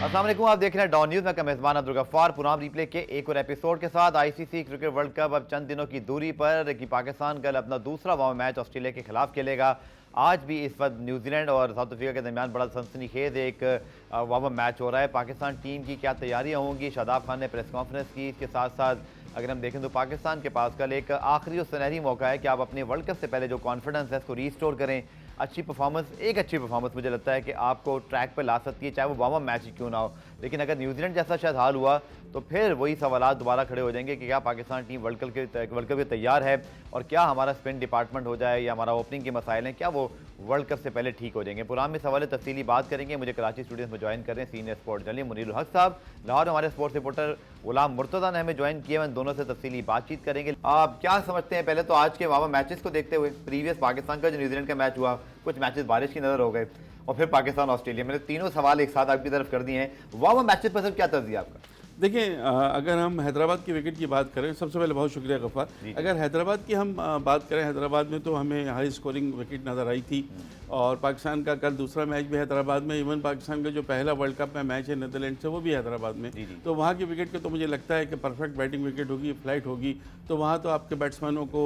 अस्सलाम वालेकुम, आप देख रहे हैं डॉन न्यूज़ में। का मेज़बान अब्दुल गफ्फार पुराम रिप्ले के एक और एपिसोड के साथ। आईसीसी क्रिकेट वर्ल्ड कप अब चंद दिनों की दूरी पर कि पाकिस्तान कल अपना दूसरा वार्म मैच ऑस्ट्रेलिया के खिलाफ खेलेगा। आज भी इस वक्त न्यूजीलैंड और साउथ अफ्रीका के दरमियान बड़ा सनसनीखेज एक वार्म मैच हो रहा है। पाकिस्तान टीम की क्या तैयारियां होंगी, शादाब खान ने प्रेस कॉन्फ्रेंस की। इसके साथ साथ अगर हम देखें तो पाकिस्तान के पास कल एक आखिरी और सुनहरी मौका है कि आप अपने वर्ल्ड कप से पहले जो कॉन्फिडेंस है इसको रीस्टोर करें। अच्छी परफॉर्मेंस मुझे लगता है कि आपको ट्रैक पर ला सकती है, चाहे वो वार्म मैच ही क्यों ना हो। लेकिन अगर न्यूजीलैंड जैसा शायद हाल हुआ तो फिर वही सवाल दोबारा खड़े हो जाएंगे कि क्या पाकिस्तान टीम वर्ल्ड कप के तैयार है, और क्या हमारा स्पिन डिपार्टमेंट हो जाए या हमारा ओपनिंग के मसाइल हैं, क्या वो वर्ल्ड कप से पहले ठीक हो जाएंगे। पुरान में सवाल तफसीली बात करेंगे। मुझे कराची स्टूडियो में ज्वाइन कर रहे हैं सीनियर स्पोर्ट्स जर्नलिस्ट मुनीरुल हक साहब। लाहौर में हमारे स्पोर्ट्स रिपोर्टर गुलाम मुर्तज़ा ने हमें ज्वाइन किया। मैं दोनों से तफसीली बातचीत करेंगे। आप क्या समझते हैं पहले तो आज के वार्म मैचेस को देखते हुए? प्रीवियस पाकिस्तान का जो न्यूजीलैंड का मैच हुआ, कुछ मैचेस बारिश की नज़र हो गए, और फिर पाकिस्तान ऑस्ट्रेलिया। मैंने तीनों सवाल एक साथ आपकी तरफ कर दिए हैं। वार्म मैचेस पर सर क्या तर्जीह आपका? देखिए, अगर हम हैदराबाद की विकेट की बात करें, सबसे पहले बहुत शुक्रिया गफ्फार। अगर हैदराबाद की हम बात करें, हैदराबाद में तो हमें हाई स्कोरिंग विकेट नज़र आई थी। और पाकिस्तान का कल दूसरा मैच भी हैदराबाद में, इवन पाकिस्तान का जो पहला वर्ल्ड कप में मैच है नीदरलैंड से, वो भी हैदराबाद में। तो वहाँ की विकेट के तो मुझे लगता है कि परफेक्ट बैटिंग विकेट होगी, फ्लाइट होगी, तो वहाँ तो आपके बैट्समैनों को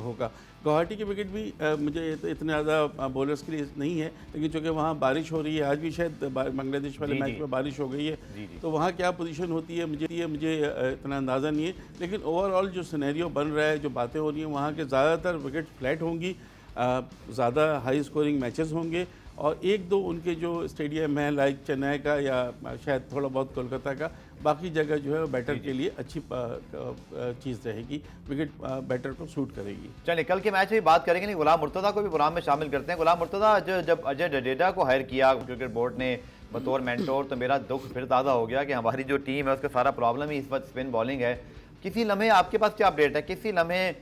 होगा। गुवाहाटी की विकेट भी मुझे तो इतने ज़्यादा बॉलर्स के लिए नहीं है, लेकिन चूँकि वहाँ बारिश हो रही है, आज भी शायद बांग्लादेश वाले मैच में बारिश हो गई है, तो वहाँ क्या पोजीशन होती है मुझे इतना अंदाज़ा नहीं है। लेकिन ओवरऑल जो सिनेरियो बन रहा है, जो बातें हो रही हैं, वहाँ के ज़्यादातर विकेट फ्लैट होंगी, ज़्यादा हाई स्कोरिंग मैचेस होंगे, और एक दो उनके जो स्टेडियम है लाइक चेन्नई का या शायद थोड़ा बहुत कोलकाता का, बाकी जगह जो है बैटर के लिए अच्छी चीज़ रहेगी, विकेट बैटर को सूट करेगी। चलिए कल के मैच में बात करेंगे। नहीं, गुलाम मुर्तज़ा को भी प्रोग्राम में शामिल करते हैं। गुलाम मुर्तज़ा, जब अजय जडेजा को हायर किया क्रिकेट बोर्ड ने बतौर मेंटोर, तो मेरा दुख फिर ताज़ा हो गया कि हमारी जो टीम है उसका सारा प्रॉब्लम ही इस वक्त स्पिन बॉलिंग है। किसी लम्हे आपके पास क्या अपडेट है? किसी लम्हे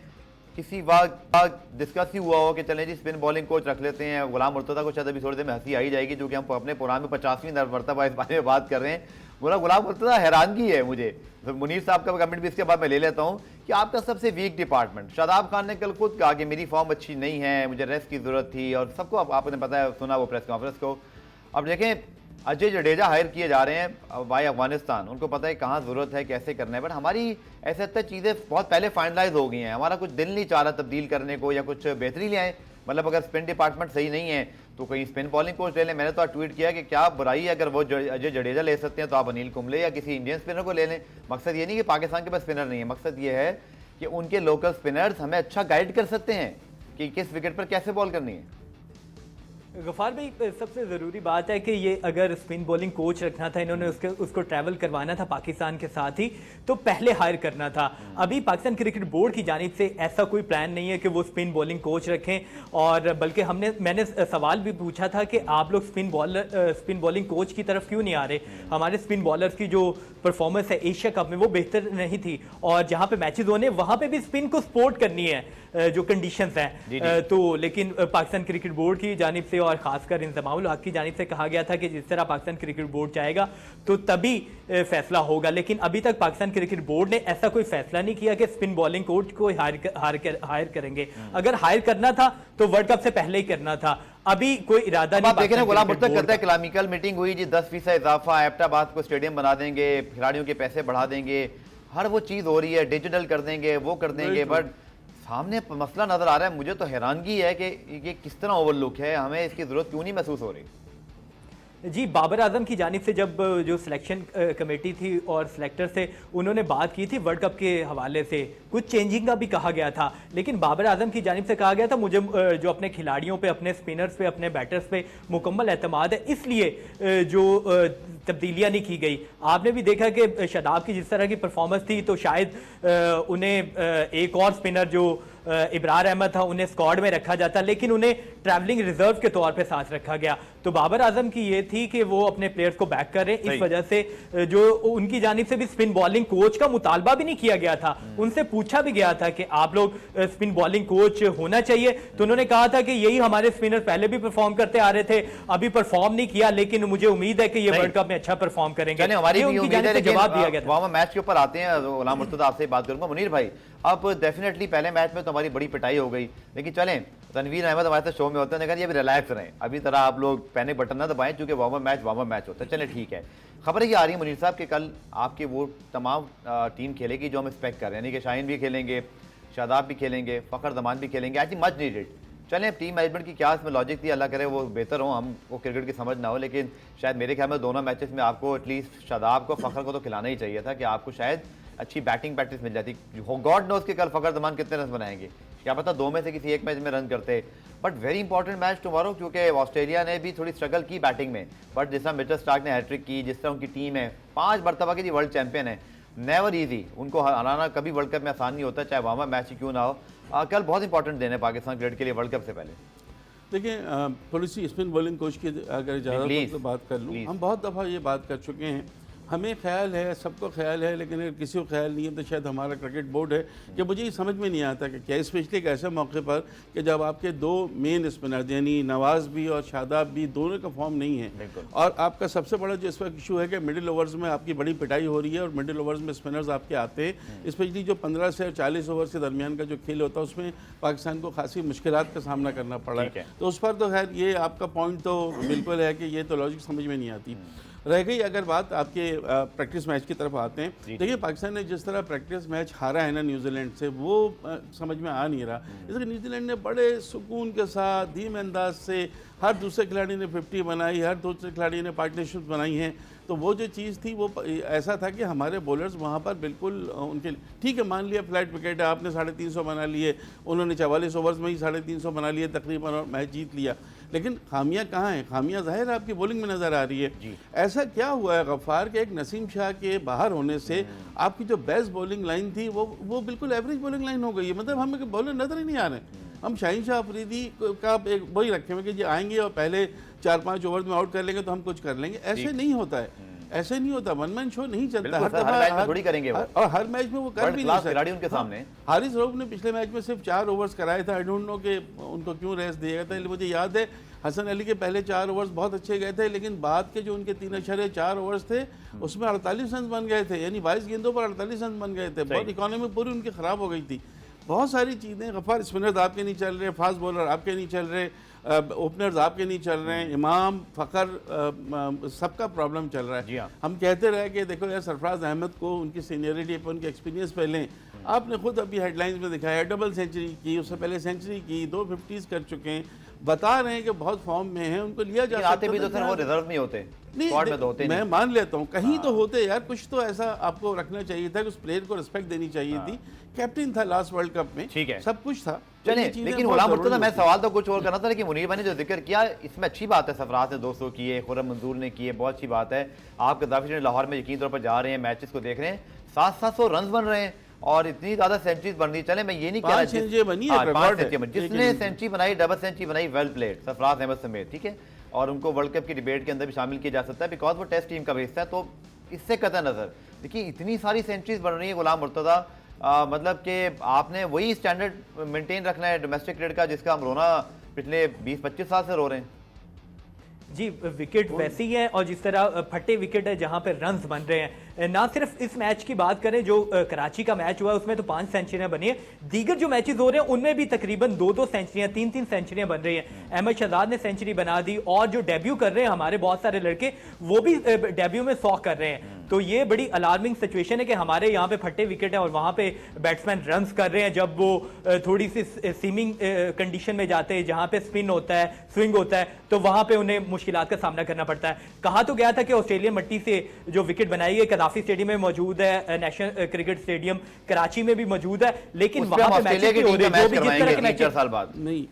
किसी वक्त डिस्कस ही हुआ हो कि चलें जी स्पिन बॉलिंग कोच रख लेते हैं? गुलाम मुर्तज़ा को शायद अभी थोड़ी देर में हंसी आई जाएगी, जो कि हम अपने प्रोग्राम में 50वीं मरतबा इस बारे में बात कर रहे हैं। गुलाम मुर्तज़ा, हैरानगी है मुझे, तो मुनीर साहब का कमेंट भी इसके बाद मैं ले लेता हूँ कि आपका सबसे वीक डिपार्टमेंट। शादाब खान ने कल खुद कहा कि मेरी फॉर्म अच्छी नहीं है, मुझे रेस्ट की ज़रूरत थी, और सबको आपने पता है, सुना वो प्रेस कॉन्फ्रेंस को। अब देखें, अजय जडेजा हायर किए जा रहे हैं बाय अफगानिस्तान, उनको पता है कहाँ ज़रूरत है, कैसे करना है, बट हमारी ऐसे चीज़ें बहुत पहले फाइनलाइज हो गई हैं। हमारा कुछ दिल नहीं चाह रहा तब्दील करने को या कुछ बेहतरी ले आए। मतलब अगर स्पिन डिपार्टमेंट सही नहीं है तो कहीं स्पिन बॉलिंग कोच ले लें। मैंने तो आज ट्वीट किया कि क्या बुराई है, अगर वो अजय जडेजा ले सकते हैं तो आप अनिल कुंबले या किसी इंडियन स्पिनर को ले लें। मकसद ये नहीं कि पाकिस्तान के पास स्पिनर नहीं है, मकसद ये है कि उनके लोकल स्पिनर्स हमें अच्छा गाइड कर सकते हैं कि किस विकेट पर कैसे बॉल करनी है। गफ़ार भाई, सबसे ज़रूरी बात है कि ये अगर स्पिन बॉलिंग कोच रखना था, इन्होंने उसको ट्रैवल करवाना था पाकिस्तान के साथ ही, तो पहले हायर करना था। अभी पाकिस्तान क्रिकेट बोर्ड की जानिब से ऐसा कोई प्लान नहीं है कि वो स्पिन बॉलिंग कोच रखें, और बल्कि मैंने सवाल भी पूछा था कि आप लोग स्पिन बॉलिंग कोच की तरफ क्यों नहीं आ रहे? हमारे स्पिन बॉलर्स की जो परफॉर्मेंस है एशिया कप में वो बेहतर नहीं थी, और जहाँ पे मैचेज होने वहाँ पे भी स्पिन को सपोर्ट करनी है जो कंडीशंस हैं। तो लेकिन पाकिस्तान क्रिकेट बोर्ड की जानिब से और खासकर इंतजामुल हक की जानिब से कहा गया था कि जिस तरह पाकिस्तान क्रिकेट बोर्ड चाहेगा तो तभी फैसला होगा। लेकिन अभी तक पाकिस्तान क्रिकेट बोर्ड ने ऐसा कोई फैसला नहीं किया कि स्पिन बॉलिंग कोच को हायर करेंगे। अगर हायर करना था तो वर्ल्ड कप से पहले ही करना था, अभी कोई इरादा नहीं। देखें ना, गुलाम मुर्तज़ा कहता है क्लामिकल मीटिंग हुई जी, 10% इजाफा, एबटाबाद को स्टेडियम बना देंगे, खिलाड़ियों के पैसे बढ़ा देंगे, हर वो चीज़ हो रही है, डिजिटल कर देंगे, वो कर देंगे, बट सामने मसला नजर आ रहा है। मुझे तो हैरानगी है कि ये किस तरह ओवरलुक है, हमें इसकी जरूरत क्यों नहीं महसूस हो रही? जी, बाबर आजम की जानिब से जब जो सिलेक्शन कमेटी थी और सिलेक्टर से उन्होंने बात की थी वर्ल्ड कप के हवाले से, कुछ चेंजिंग का भी कहा गया था, लेकिन बाबर आजम की जानिब से कहा गया था मुझे जो अपने खिलाड़ियों पे, अपने स्पिनर्स पे, अपने बैटर्स पे मुकम्मल एतमाद है, इसलिए जो तब्दीलियां नहीं की गई। आपने भी देखा कि शादाब की जिस तरह की परफॉर्मेंस थी तो शायद उन्हें एक और स्पिनर जो इब्रार अहमद था उन्हें स्क्वाड में रखा जाता, लेकिन उन्हें ट्रैवलिंग रिजर्व के तौर पे साथ रखा गया। तो बाबर आजम की ये थी कि वो अपने प्लेयर्स को बैक कर रहे हैं, इस वजह से जो उनकी जानिब से भी स्पिन बॉलिंग कोच का मुतालबा भी नहीं किया गया था। उनसे पूछा भी गया था कि आप लोग स्पिन बॉलिंग कोच होना चाहिए, तो उन्होंने कहा था कि यही हमारे स्पिनर पहले भी परफॉर्म करते आ रहे थे, अभी परफॉर्म नहीं किया, लेकिन मुझे उम्मीद है कि ये वर्ल्ड कप में अच्छा परफॉर्म करेंगे। हमारी जवाब दिया गया था। मैच के ऊपर आते हैं, गुलाम मुर्तज़ा आपसे बात करूंगा। मुनीर भाई, अब डेफिनेटली पहले मैच में तो हमारी बड़ी पिटाई हो गई, लेकिन चलें, तनवीर अहमद हमारे साथ शो में होते हैं, कहा ये भी रिलैक्स रहें, अभी तरह आप लोग पैनिक बटन ना दबाएं, क्योंकि वार्म अप मैच होता है। चलें ठीक है। खबरें ये आ रही है मुनीर साहब कि कल आपके वो तमाम टीम खेलेगी जो हम एक्सपेक्ट कर रहे हैं, यानी कि शाहीन भी खेलेंगे, शादाब भी खेलेंगे, फ़खर जमान भी खेलेंगे, आई थिंक मच नीडेड। चलें, टीम मैनेजमेंट की क्या इसमें लॉजिक थी, अल्लाह करे वो बेहतर हो, हमको क्रिकेट की समझ ना हो, लेकिन शायद मेरे ख्याल में दोनों मैचेस में आपको एटलीस्ट शादाब को, फ़खर को तो खिलाना ही चाहिए था कि आपको शायद अच्छी बैटिंग प्रैक्टिस मिल जाती। गॉड नोज के कल फ़खर जमान कितने रन बनाएंगे, क्या पता दो में से किसी एक मैच में रन करते। But very important match tomorrow, क्योंकि ऑस्ट्रेलिया ने भी थोड़ी स्ट्रगल की बैटिंग में, बट जिस तरह मिचेल स्टार्क ने हैट्रिक की, जिस तरह उनकी टीम है 5 मरतबा की वर्ल्ड चैंपियन है, नेवर ईजी, उनको हराना कभी वर्ल्ड कप में आसान नहीं होता, चाहे वार्म अप मैच ही क्यों ना हो। कल बहुत इंपॉर्टेंट दिन है पाकिस्तान क्रिकेट के लिए वर्ल्ड कप से पहले। देखिए, पॉलिसी स्पिन बॉलिंग कोच की अगर ज़्यादा तो बात कर लूँ, हम बहुत दफ़ा ये बात कर चुके हैं, हमें ख्याल है, सबको ख्याल है, लेकिन अगर किसी को ख्याल नहीं है तो शायद हमारा क्रिकेट बोर्ड है कि मुझे ये समझ में नहीं आता कि क्या, स्पेशली एक ऐसे मौके पर कि जब आपके दो मेन स्पिनर यानी नवाज़ भी और शादाब भी दोनों का फॉर्म नहीं है, और आपका सबसे बड़ा जो इस वक्त इशू है कि मिडिल ओवर्स में आपकी बड़ी पिटाई हो रही है और मिडिल ओवर्स में स्पिनर्स आपके आते हैं, स्पेशली जो 15 से 40 ओवर के दरमियान का जो खेल होता है उसमें पाकिस्तान को खासी मुश्किलात का सामना करना पड़ा है। तो उस पर तो खैर ये आपका पॉइंट तो बिल्कुल है कि ये तो लॉजिक समझ में नहीं आती। रह गई अगर बात आपके प्रैक्टिस मैच की तरफ आते हैं, देखिए पाकिस्तान ने जिस तरह प्रैक्टिस मैच हारा है ना न्यूजीलैंड से, वो समझ में आ नहीं रहा। इसलिए न्यूजीलैंड ने बड़े सुकून के साथ धीमे अंदाज से हर दूसरे खिलाड़ी ने 50 बनाई, हर दूसरे खिलाड़ी ने पार्टनरशिप बनाई हैं, तो वो जो चीज़ थी वो ऐसा था कि हमारे बॉलर्स वहाँ पर बिल्कुल उनके ठीक है, मान लिया फ्लाइट विकेट है, आपने 350 बना लिए, उन्होंने 44 ओवर्स में ही 350 बना लिए तकरीबन और मैच जीत लिया, लेकिन खामियां कहाँ हैं? खामियां ज़ाहिर आपकी बॉलिंग में नज़र आ रही है। ऐसा क्या हुआ है गफ्फार के एक नसीम शाह के बाहर होने से आपकी जो बेस्ट बॉलिंग लाइन थी वो बिल्कुल एवरेज बॉलिंग लाइन हो गई है, मतलब हमें बॉलर नज़र ही नहीं आ रहे। हम शाहीन शाह अफरीदी का एक वही रखे हुए कि ये आएंगे और पहले 4-5 ओवर में आउट कर लेंगे तो हम कुछ कर लेंगे, ऐसे नहीं होता है, ऐसे नहीं होता, वन मैन शो नहीं चलता, हर दफा थोड़ी करेंगे और हर मैच में वो कर भी नहीं सकते उनके सामने। हारिस रऊफ ने पिछले मैच में सिर्फ 4 ओवर्स कराए थे, आई डोंट नो कि उनको क्यों रेस्ट दिया गया था। मुझे याद है हसन अली के पहले 4 ओवर्स बहुत अच्छे गए थे, लेकिन बाद के जो उनके 3.4 ओवर्स थे उसमें 48 रन बन गए थे, यानी 22 गेंदों पर 48 रन बन गए थे, बहुत इकोनॉमी पूरी उनकी ख़राब हो गई थी। बहुत सारी चीज़ें गफ्फार, स्पिनर्स आपके नहीं चल रहे, फास्ट बॉलर आपके नहीं चल रहे, ओपनर्स आपके नहीं चल रहे हैं, इमाम फ़खर सबका प्रॉब्लम चल रहा है। हम कहते रहे कि देखो यार सरफराज अहमद को उनकी सीनियरिटी पर उनके एक्सपीरियंस पे लें, आपने खुद अभी हेडलाइंस में दिखाया डबल सेंचुरी की, उससे पहले सेंचुरी की, 2 50s कर चुके हैं, बता रहे हैं कि बहुत फॉर्म में हैं, उनको लिया जा सकता है। भी तो सर वो रिजर्व नहीं होते, स्क्वाड में तो होते नहीं। मैं मान लेता हूँ कहीं तो होते यार, कुछ तो ऐसा आपको रखना चाहिए था कि उस प्लेयर को रिस्पेक्ट देनी चाहिए थी। कैप्टन था लास्ट वर्ल्ड कप में, ठीक है, सब कुछ था। चलिए, लेकिन गुलाम मुर्तज़ा, मैं सवाल तो कुछ और करना था, लेकिन मुनीर भाई ने जो जिक्र किया इसमें अच्छी बात है, सरफराज ने 200 किए, खुर्रम मंजूर ने किए, बहुत अच्छी बात है। आप गद्दाफी लाहौर में यकीन तौर पर जा रहे हैं, मैचेस को देख रहे हैं, 700 रन बन रहे हैं और इतनी ज्यादा सेंचुरीज बन रही। चले, मैं ये नहीं कह रहा जिसने सेंचुरी बनाई, डबल सेंचुरी बनाई, वेल प्लेड, सरफराज अहमद समेत, ठीक है, और उनको वर्ल्ड कप की डिबेट के अंदर भी शामिल किया जा सकता है बिकॉज वो टेस्ट टीम का हिस्सा है। तो इससे कतई नजर देखिए इतनी सारी सेंचुरीज बन रही है गुलाम मुर्तज़ा, मतलब कि आपने वही स्टैंडर्ड मेंटेन रखना है डोमेस्टिक क्रिकेट का जिसका हम रोना पिछले 20-25 साल से रो रहे हैं। जी, विकेट वैसे ही है और जिस तरह फटे विकेट है जहां पे रन्स बन रहे हैं। ना सिर्फ इस मैच की बात करें, जो कराची का मैच हुआ उसमें तो 5 सेंचुरियां बनी है, दीगर जो मैचेस हो रहे हैं उनमें भी तकरीबन 2-2 सेंचुरियां, 3-3 सेंचुरियां बन रही हैं। अहमद शहजाद ने सेंचुरी बना दी और जो डेब्यू कर रहे हैं हमारे बहुत सारे लड़के, वो भी डेब्यू में 100 कर रहे हैं। तो ये बड़ी अलार्मिंग सिचुएशन है कि हमारे यहाँ पे फटे विकेट है और वहाँ पे बैट्समैन रन्स कर रहे हैं जब वो थोड़ी सी सीमिंग कंडीशन में जाते हैं, जहाँ पे स्पिन होता है, स्विंग होता है, तो वहाँ पे उन्हें मुश्किलात का सामना करना पड़ता है। कहा तो गया था कि ऑस्ट्रेलियन मट्टी से जो विकेट बनाई है कदाफी स्टेडियम में मौजूद है, नेशनल क्रिकेट स्टेडियम कराची में भी मौजूद है, लेकिन वहाँ पे मैचेस नहीं हो रहे, जो भी जिस तरह के मैचेस 4 साल बाद नहीं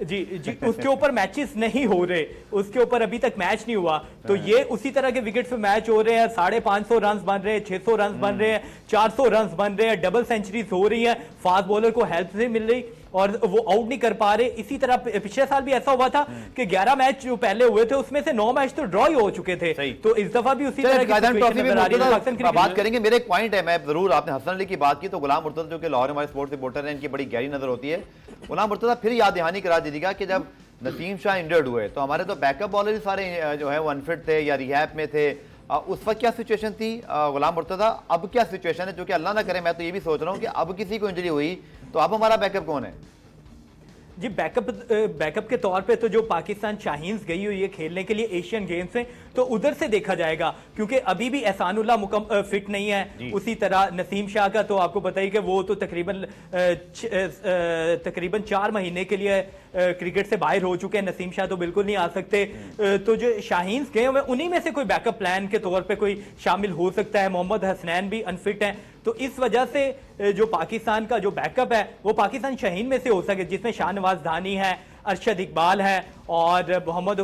जी उसके ऊपर मैचेस नहीं हो रहे, उसके ऊपर अभी तक मैच नहीं हुआ, तो ये उसी तरह के विकेट पे मैच हो रहे हैं। 550 रन बन रहे हैं, 600 रन बन रहे हैं, 400 रन बन रहे हैं, डबल सेंचुरीज हो रही हैं, फास्ट बॉलर को हेल्प से मिल रही और वो आउट नहीं कर पा रहे। इसी तरह पिछले साल भी ऐसा हुआ था कि 11 मैच जो पहले हुए थे उसमें से 9 मैच तो ड्रॉ ही हो चुके थे, तो इस दफा भी उसी तरह की बात करेंगे। मेरे एक पॉइंट है, मैं जरूर, आपने हसन अली की बात की तो गुलाम मुर्तज़ा जो कि लाहौर हमारे स्पोर्ट्स रिपोर्टर हैं, इनकी बड़ी गहरी नजर होती है। गुलाम मुर्तज़ा फिर याद दहानी करा दीजिएगा कि जब नसीम शाह इंजर्ड हुए तो हमारे तो बैकअप बॉलर ही सारे जो है वो अनफिट थे या रिहैब में थे, उस वक्त क्या सिचुएशन थी गुलाम मुर्तज़ा, अब क्या सिचुएशन है? जो कि अल्लाह ना करे, मैं तो ये भी सोच रहा हूँ कि अब किसी को इंजरी हुई तो अब हमारा बैकअप कौन है? जी बैकअप के तौर पे तो जो पाकिस्तान शाहीन्स गई हुई है खेलने के लिए एशियन गेम्स में, तो उधर से देखा जाएगा, क्योंकि अभी भी एहसानुल्लाह फिट नहीं है। उसी तरह नसीम शाह का तो आपको पता ही कि वो तो तकरीबन 4 महीने के लिए क्रिकेट से बाहर हो चुके हैं। नसीम शाह तो बिल्कुल नहीं आ सकते। तो जो शाहीन्स गए हुए उन्हीं में से कोई बैकअप प्लान के तौर पे कोई शामिल हो सकता है। मोहम्मद हसनैन भी अनफिट हैं, तो इस वजह से जो पाकिस्तान का जो बैकअप है वो पाकिस्तान शाहीन में से हो सके, जिसमें शाहनवाज धानी है, अरशद इकबाल है और मोहम्मद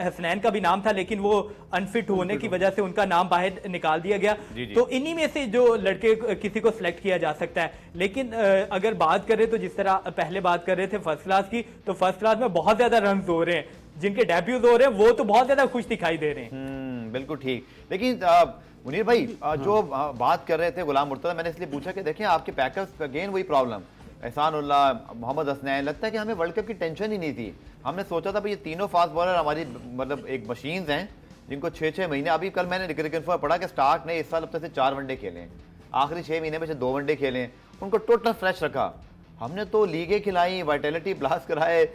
हसनैन का भी नाम था, लेकिन वो अनफिट होने की वजह से उनका नाम बाहर निकाल दिया गया। तो इन्हीं में से जो लड़के किसी को सिलेक्ट किया जा सकता है। लेकिन अगर बात करें तो जिस तरह पहले बात कर रहे थे फर्स्ट क्लास की, तो फर्स्ट क्लास में बहुत ज्यादा रन हो रहे हैं, जिनके डेब्यूज हो रहे हैं वो तो बहुत ज्यादा खुश दिखाई दे रहे हैं। बिल्कुल ठीक। लेकिन मुनीर भाई जो बात कर रहे थे गुलाम मुर्तज़ा, मैंने इसलिए पूछा कि देखें आपके पैकर्स अगेन वही प्रॉब्लम, एहसानुल्लाह, मोहम्मद हसनैन, लगता है कि हमें वर्ल्ड कप की टेंशन ही नहीं थी। हमने सोचा था भाई ये तीनों फास्ट बॉलर हमारी मतलब एक मशीन्स हैं जिनको 6-6 महीने, अभी कल मैंने रिकॉर्ड पढ़ा कि स्टार्क ने इस साल अब तक से 4 वनडे खेले हैं, आखिरी 6 महीने में से 2 वनडे खेले हैं, उनको टोटल फ्रेश रखा। हमने तो लीगें खिलाई, वाइटलिटी ब्लास्ट कराए,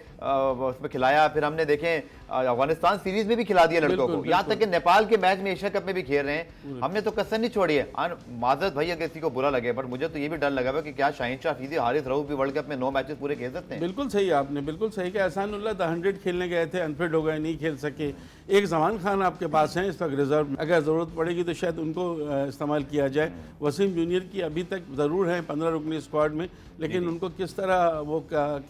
उसमें खिलाया, फिर हमने देखें अफगानिस्तान सीरीज में भी खिला दिया लड़कों को, यहाँ तक कि नेपाल के मैच में एशिया कप में भी खेल रहे हैं। हमने तो कसर नहीं छोड़ी है। माजरत भाई अगर किसी को बुरा लगे, बट मुझे तो ये भी डर लगा हुआ कि क्या शाहीन शाह अफरीदी, हारिस रऊफ भी वर्ल्ड कप में 9 मैचेस पूरे खेल सकते हैं? बिल्कुल सही, आपने बिल्कुल सही कहा। एहसानुल्लाह 100 खेलने गए थे, अनफिट हो गए, नहीं खेल सके। एक जमान खान आपके पास हैं इस वक्त रिजर्व, अगर ज़रूरत पड़ेगी तो शायद उनको इस्तेमाल किया जाए। वसीम जूनियर की अभी तक ज़रूर है 15 रुकनी स्क्वाड में, लेकिन उनको किस तरह वो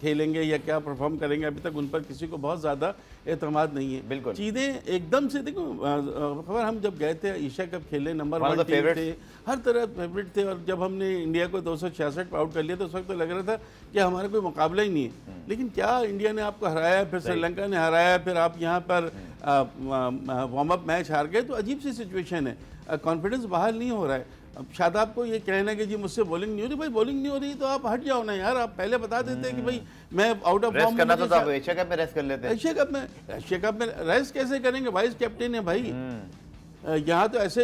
खेलेंगे या क्या परफॉर्म करेंगे, अभी तक उन पर किसी को बहुत ज़्यादा एतमाद नहीं है। बिल्कुल चीज़ें एकदम से देखो, खबर हम जब गए थे एशिया कप खेलने, नंबर 1 टीम थे, हर तरह फेवरेट थे, और जब हमने इंडिया को 266 पर आउट कर लिया तो उस वक्त तो लग रहा था कि हमारा कोई मुकाबला ही नहीं है। लेकिन क्या इंडिया ने आपको हराया, फिर श्रीलंका ने हराया, फिर आप यहाँ पर वार्म अप मैच हार गए, तो अजीब सी सिचुएशन है, कॉन्फिडेंस बहाल नहीं हो रहा है। अब शादाब को ये कहना कि जी मुझसे बॉलिंग नहीं हो रही, भाई बॉलिंग नहीं हो रही तो आप हट जाओ ना यार, आप पहले बता देते कि भाई मैं आउट ऑफ फॉर्म करना तो एशिया कप में रेस्ट कर लेते हैं। एशिया कप में रेस्ट कैसे करेंगे, वाइस कैप्टन है भाई। यहाँ तो ऐसे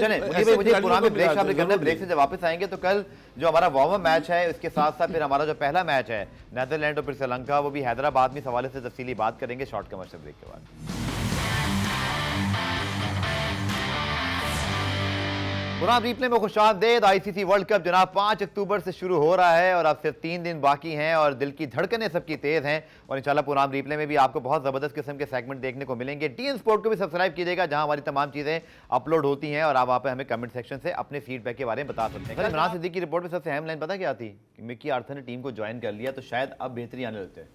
मुझे पुराने ब्रेक शामिल करना है। ब्रेक से जब वापस आएंगे तो कल जो हमारा वार्म अप मैच है उसके साथ साथ फिर हमारा जो पहला मैच है नीदरलैंड और फिर श्रीलंका, वो भी हैदराबाद में, इस हवाले से तफसीली बात करेंगे शॉर्ट कमर्शियल ब्रेक के बाद। पुराना रिप्ले में खुशामदीद। आईसीसी वर्ल्ड कप जनाब 5 अक्टूबर से शुरू हो रहा है और अब सिर्फ 3 दिन बाकी हैं और दिल की धड़कनें सबकी तेज हैं, और इंशाल्लाह पुराना रिप्ले में भी आपको बहुत ज़बरदस्त किस्म के सेगमेंट देखने को मिलेंगे। डीएन स्पोर्ट को भी सब्सक्राइब कीजिएगा, जहां हमारी तमाम चीज़ें अपलोड होती हैं और आप वहाँ पे हमें कमेंट सेक्शन से अपने फीडबैक के बारे में बता सकते हैं। इमरान सिद्दीकी की रिपोर्ट में सबसे अहम लाइन पता क्या थी कि मिकी आर्थर ने टीम को ज्वाइन कर लिया तो शायद अब बेहतरी आने लगते हैं।